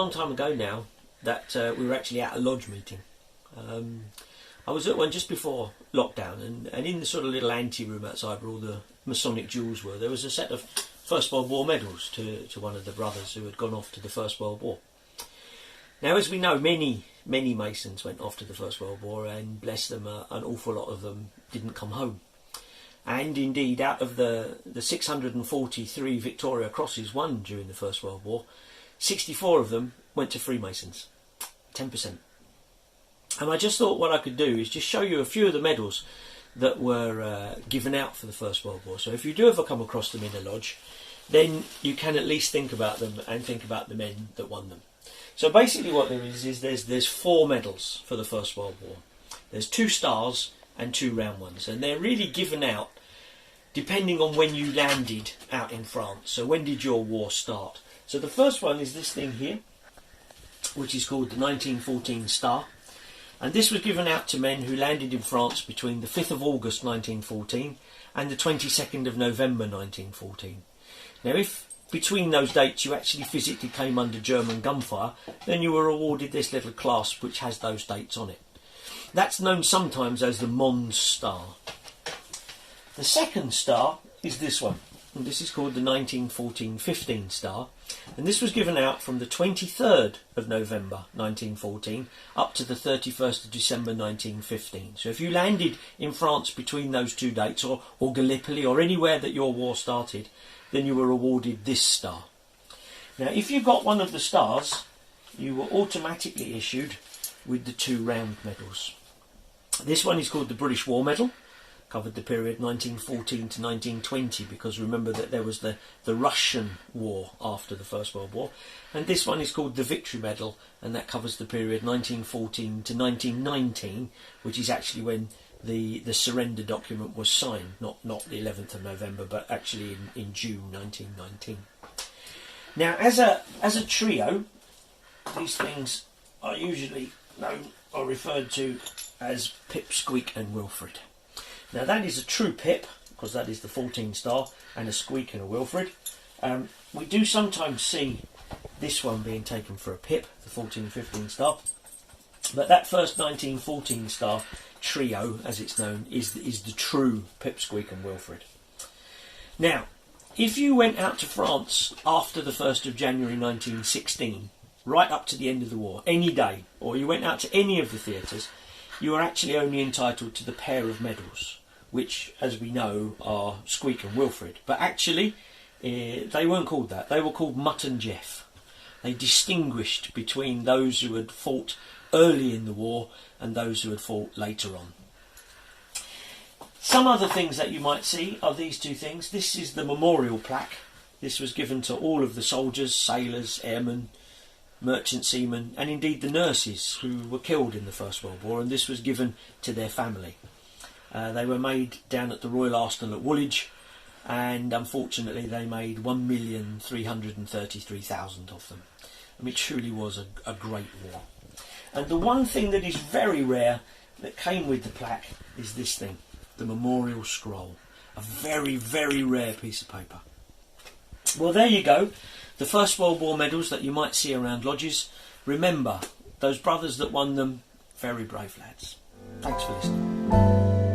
long time ago now that we were actually at a lodge meeting. I was at one just before lockdown, and in the sort of little ante-room outside where all the Masonic jewels were, there was a set of First World War medals to one of the brothers who had gone off to the First World War. Now, as we know, many Masons went off to the First World War, and bless them, an awful lot of them didn't come home. And indeed, out of the 643 Victoria Crosses won during the First World War, 64 of them went to Freemasons, 10%. And I just thought what I could do is just show you a few of the medals that were given out for the First World War. So if you do ever come across them in a lodge, then you can at least think about them and think about the men that won them. So basically what there is there's 4 medals for the First World War. There's 2 stars and 2 round ones, and they're really given out depending on when you landed out in France. So when did your war start? So the first one is this thing here, which is called the 1914 Star. And this was given out to men who landed in France between the 5th of August 1914 and the 22nd of November 1914. Now, if between those dates you actually physically came under German gunfire, then you were awarded this little clasp which has those dates on it. That's known sometimes as the Mons Star. The second star is this one, and this is called the 1914-15 Star, and this was given out from the 23rd of November 1914 up to the 31st of December 1915. So if you landed in France between those 2 dates, or Gallipoli, or anywhere that your war started, then you were awarded this star. Now, if you got one of the stars, you were automatically issued with the 2 round medals. This one is called the British War Medal, covered the period 1914 to 1920, because remember that there was the Russian war after the First World War. And this one is called the Victory Medal, and that covers the period 1914 to 1919, which is actually when the surrender document was signed, not the 11th of November, but actually in June 1919. Now, as a trio, these things are usually known or referred to as Pip, Squeak and Wilfred. Now, that is a true Pip, because that is the 14 star, and a Squeak and a Wilfred. We do sometimes see this one being taken for a Pip, the 14-15 star, but that first 1914 star trio, as it's known, is the true Pip, Squeak and Wilfred. Now, if you went out to France after the 1st of January 1916, right up to the end of the war, any day, or you went out to any of the theatres, you are actually only entitled to the pair of medals, which, as we know, are Squeak and Wilfred. But actually, they weren't called that. They were called Mutt and Jeff. They distinguished between those who had fought early in the war and those who had fought later on. Some other things that you might see are these 2 things. This is the memorial plaque. This was given to all of the soldiers, sailors, airmen, merchant seamen, and indeed the nurses who were killed in the First World War, and this was given to their family. They were made down at the Royal Arsenal at Woolwich, and unfortunately they made 1,333,000 of them. I mean, it truly was a great war. And the one thing that is very rare that came with the plaque is this thing, the memorial scroll. A very, very rare piece of paper. Well, there you go. The First World War medals that you might see around lodges. Remember, those brothers that won them, very brave lads. Thanks for listening.